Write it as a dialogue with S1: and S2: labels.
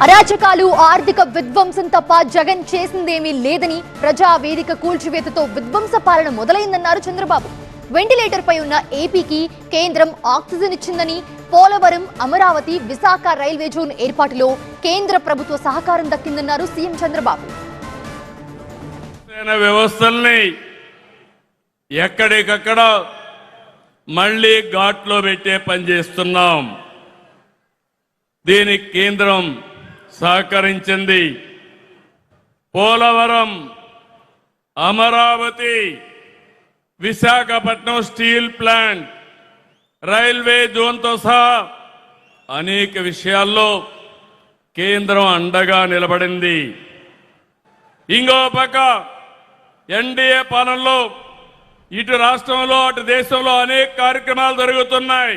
S1: అరాచకాలు ఆర్థిక విధ్వంసం తప్ప జగన్ చేసిందేమీ లేదని ప్రజావేదిక కూల్చివేతతో విధ్వంస పాలన మొదలైందన్నారు చంద్రబాబు. వెంటిలేటర్ పై ఉన్న ఏపీకి కేంద్రం ఆక్సిజన్ ఇచ్చిందని, పోలవరం, అమరావతి, విశాఖ రైల్వే జోన్ ఏర్పాటులో కేంద్ర ప్రభుత్వ సహకారం దక్కిందన్నారు సీఎం చంద్రబాబు.
S2: వ్యవస్థల్ని ఎక్కడికక్కడ మళ్లీ ఘాట్లో పెట్టే పని చేస్తున్నాం. దీనికి కేంద్రం సహకరించింది. Polavaram, Amaravati, Visakhapatnam steel plant, railway జోన్తో సహా అనేక విషయాల్లో కేంద్రం అండగా నిలబడింది. ఇంకో పక్క ఎన్డీఏ పాలనలో ఇటు రాష్ట్రంలో అటు దేశంలో అనేక కార్యక్రమాలు జరుగుతున్నాయి.